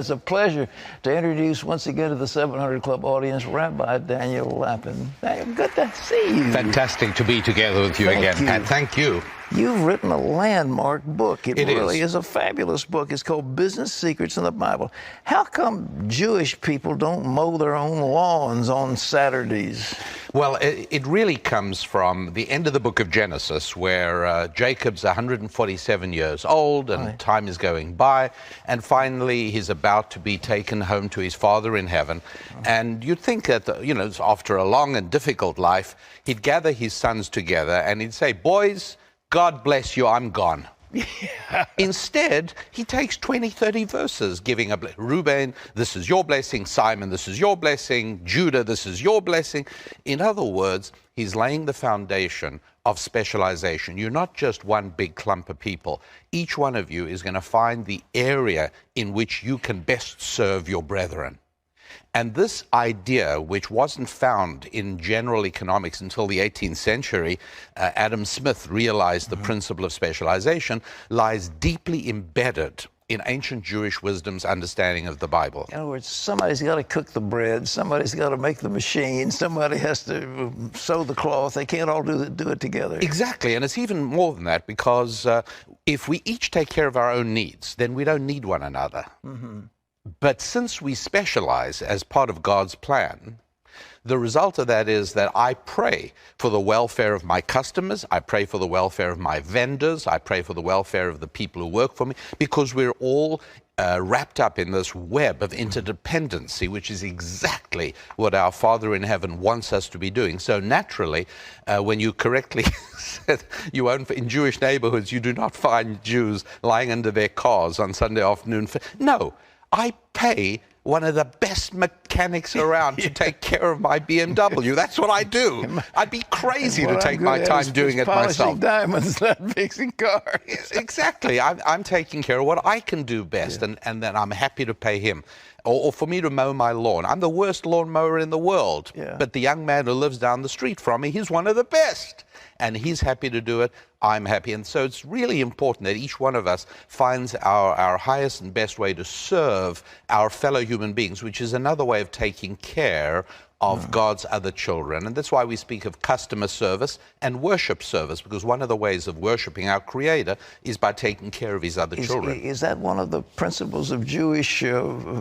It's a pleasure to introduce once again to the 700 Club audience, Rabbi Daniel Lapin. Daniel, good to see you. Fantastic to be together with you again, Pat. Thank you. You've written a landmark book. It really is a fabulous book. It's called Business Secrets in the Bible. How come Jewish people don't mow their own lawns on Saturdays? Well, it really comes from the end of the book of Genesis, where Jacob's 147 years old and time is going by, and finally he's about to be taken home to his Father in heaven. And you'd think that, after a long and difficult life, he'd gather his sons together and he'd say, "Boys, God bless you, I'm gone." Yeah. Instead, he takes 20, 30 verses giving a Reuben, this is your blessing. Simon, this is your blessing. Judah, this is your blessing. In other words, he's laying the foundation of specialization. You're not just one big clump of people. Each one of you is going to find the area in which you can best serve your brethren. And this idea, which wasn't found in general economics until the 18th century, Adam Smith realized the principle of specialization, lies deeply embedded in ancient Jewish wisdom's understanding of the Bible. In other words, somebody's got to cook the bread, somebody's got to make the machine, somebody has to sew the cloth. They can't all do it together. Exactly, and it's even more than that, because if we each take care of our own needs, then we don't need one another. Mm-hmm. But since we specialize as part of God's plan, the result of that is that I pray for the welfare of my customers, I pray for the welfare of my vendors, I pray for the welfare of the people who work for me, because we're all wrapped up in this web of interdependency, which is exactly what our Father in heaven wants us to be doing. So naturally, when you correctly said in Jewish neighborhoods, you do not find Jews lying under their cars on Sunday afternoon. No. I pay one of the best mechanics around to take care of my BMW. That's what I do. I'd be crazy to take my time doing it myself. Polishing diamonds, not fixing cars. Exactly. I'm taking care of what I can do best, and then I'm happy to pay him. Or for me to mow my lawn. I'm the worst lawn mower in the world. Yeah. But the young man who lives down the street from me, he's one of the best. And he's happy to do it. I'm happy. And so it's really important that each one of us finds our highest and best way to serve our fellow human beings, which is another way of taking care of God's other children. And that's why we speak of customer service and worship service, because one of the ways of worshiping our Creator is by taking care of his other children. Is that one of the principles of Jewish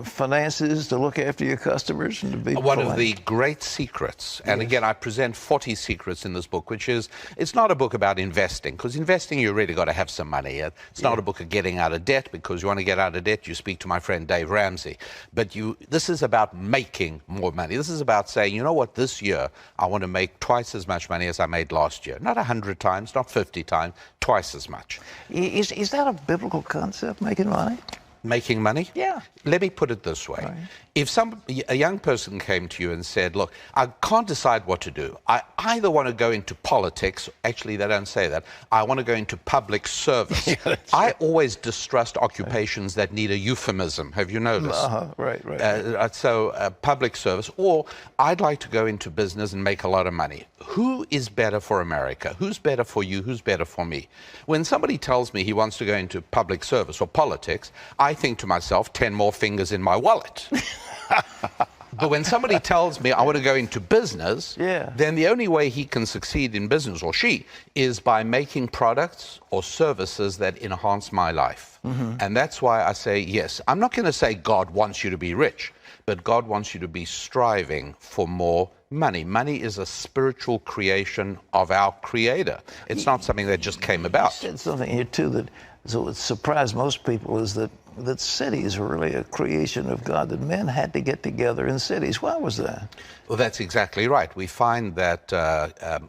finances, to look after your customers and to be one of the great secrets? And again, I present 40 secrets in this book, which is, it's not a book about investing, because investing, you really got to have some money. It's not a book of getting out of debt, because you want to get out of debt, you speak to my friend Dave Ramsey. But this is about making more money. This is about saying, you know what, this year I want to make twice as much money as I made last year. Not 100 times, not 50 times, twice as much. Is that a biblical concept, making money? Making money? Yeah. Let me put it this way. Right. If a young person came to you and said, look, I can't decide what to do. I either want to go into politics, actually they don't say that, I want to go into public service. I always distrust occupations that need a euphemism. Have you noticed? Right. Public service, or I'd like to go into business and make a lot of money. Who is better for America? Who's better for you? Who's better for me? When somebody tells me he wants to go into public service or politics, I think to myself, 10 more fingers in my wallet. But when somebody tells me I want to go into business, then the only way he can succeed in business, or she, is by making products or services that enhance my life. And that's why I say, yes, I'm not going to say God wants you to be rich, but God wants you to be striving for more money. Money is a spiritual creation of our Creator. It's not something that just came about. You said something here, too, that surprised most people, is that cities are really a creation of God, that men had to get together in cities. Why was that? Well, that's exactly right. We find that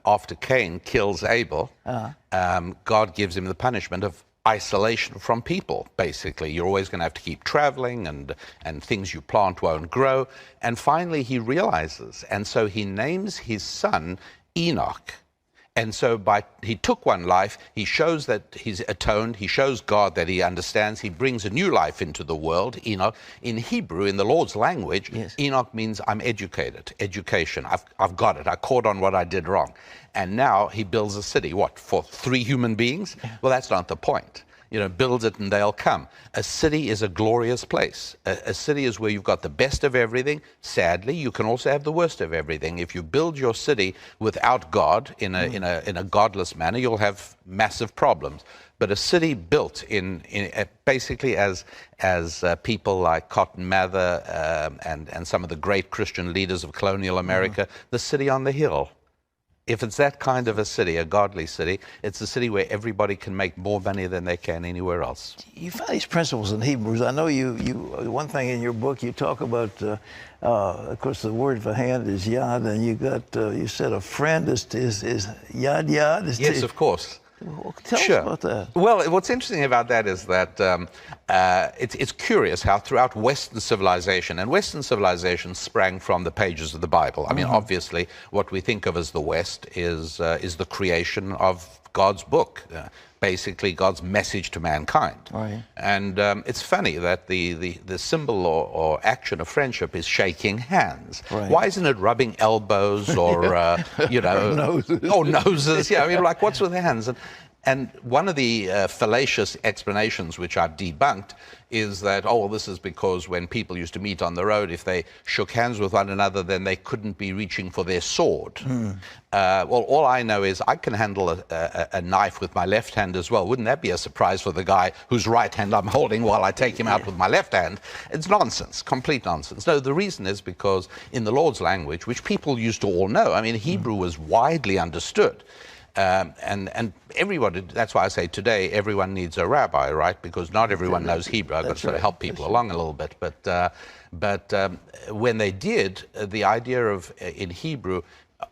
after Cain kills Abel, God gives him the punishment of isolation from people, basically. You're always going to have to keep traveling, and things you plant won't grow. And finally he realizes, and so he names his son Enoch. And so he took one life, he shows that he's atoned, he shows God that he understands, he brings a new life into the world, Enoch. In Hebrew, in the Lord's language, Enoch means I'm educated, education. I've got it, I caught on what I did wrong. And now he builds a city, what, for 3 human beings? Well, that's not the point. build it and they'll come. A city is a glorious place. A city is where you've got the best of everything. Sadly, you can also have the worst of everything. If you build your city without God in a godless manner, you'll have massive problems. But a city built basically as people like Cotton Mather and some of the great Christian leaders of colonial America, the city on the hill. If it's that kind of a city, a godly city, it's a city where everybody can make more money than they can anywhere else. You find these principles in Hebrews. I know one thing in your book you talk about, of course, the word for hand is yad, and you said a friend is yad. Yes, of course. Well, tell us about that. Well, what's interesting about that is that it's curious how throughout Western civilization, and Western civilization sprang from the pages of the Bible. I mean, obviously, what we think of as the West is the creation of God's book, basically God's message to mankind. Right. And it's funny that the symbol or action of friendship is shaking hands. Right. Why isn't it rubbing elbows or, noses. or noses? Yeah, I mean, like, what's with the hands? And one of the fallacious explanations which I've debunked is that, this is because when people used to meet on the road, if they shook hands with one another, then they couldn't be reaching for their sword. Well, all I know is I can handle a knife with my left hand as well. Wouldn't that be a surprise for the guy whose right hand I'm holding while I take him out with my left hand? It's nonsense, complete nonsense. No, the reason is because in the Lord's language, which people used to all know, I mean, Hebrew was widely understood. And everybody, that's why I say today everyone needs a rabbi, right? Because not everyone knows Hebrew. I've got to sort of help people along a little bit. But when they did, the idea of in Hebrew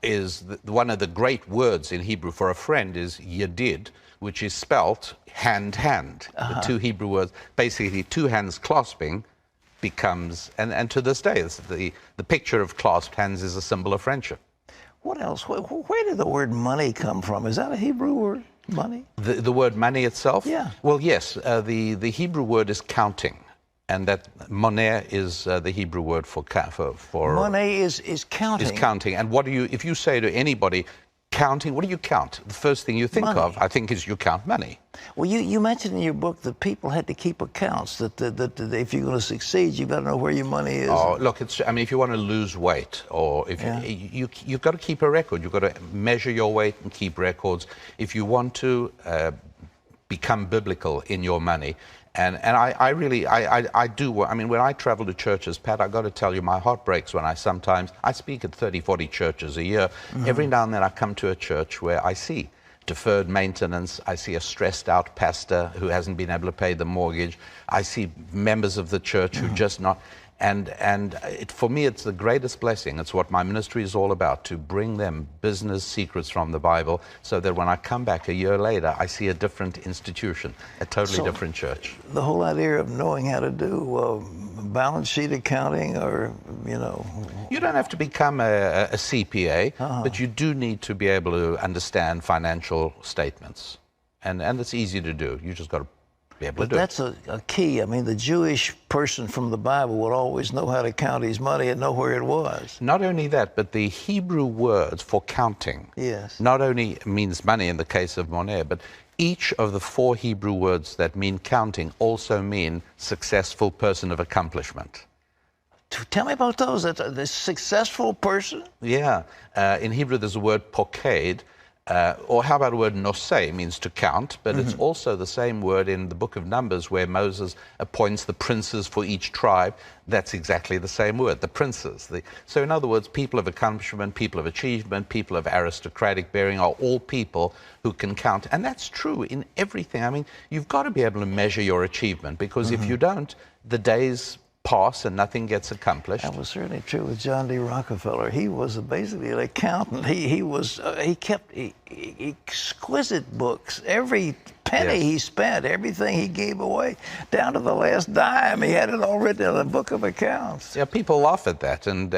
is one of the great words in Hebrew for a friend is yedid, which is spelt hand. The two Hebrew words, basically two hands clasping becomes, and to this day, the picture of clasped hands is a symbol of friendship. What else? Where did the word money come from? Is that a Hebrew word, money? The word money itself? Yeah. Well, yes. The Hebrew word is counting, and that money is the Hebrew word for money is counting. Is counting. And if you say to anybody, counting, what do you count? The first thing you think of, I think, is you count money. Well, you mentioned in your book that people had to keep accounts, that if you're going to succeed, you've got to know where your money is. Oh, look, if you want to lose weight, or if you've got to keep a record. You've got to measure your weight and keep records. If you want to become biblical in your money, and I do. I mean, when I travel to churches, Pat, I've got to tell you, my heart breaks when I speak at 30, 40 churches a year. Every now and then I come to a church where I see deferred maintenance. I see a stressed out pastor who hasn't been able to pay the mortgage. I see members of the church who just not. For me, it's the greatest blessing. It's what my ministry is all about, to bring them business secrets from the Bible so that when I come back a year later, I see a different institution, a totally different church. The whole idea of knowing how to do balance sheet accounting, or, You don't have to become a CPA, but you do need to be able to understand financial statements. And it's easy to do. You just got to be able to do it. That's a key. I mean, the Jewish person from the Bible would always know how to count his money and know where it was. Not only that, but the Hebrew words for counting not only means money in the case of money, but each of the 4 Hebrew words that mean counting also mean successful person of accomplishment. Tell me about those. The successful person? Yeah. In Hebrew, there's a word poked, or how about a word noseh, means to count, but it's also the same word in the book of Numbers where Moses appoints the princes for each tribe. That's exactly the same word, the princes. So in other words, people of accomplishment, people of achievement, people of aristocratic bearing are all people who can count. And that's true in everything. I mean, you've got to be able to measure your achievement, because if you don't, the days pass and nothing gets accomplished. That was certainly true with John D. Rockefeller. He was basically an accountant. He kept exquisite books. Every penny he spent, everything he gave away, down to the last dime, he had it all written in a book of accounts. Yeah, people laugh at that, and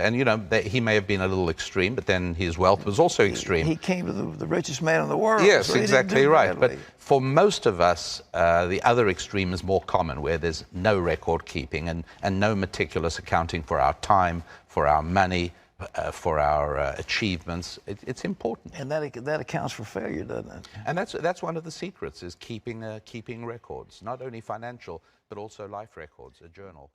he may have been a little extreme, but then his wealth was also extreme. He came to the richest man in the world. Yes, so exactly right. But for most of us, the other extreme is more common, where there's no record keeping and no meticulous accounting for our time, for our money, for our achievements. It's important. And that accounts for failure, doesn't it? And that's one of the secrets, is keeping records, not only financial, but also life records, a journal.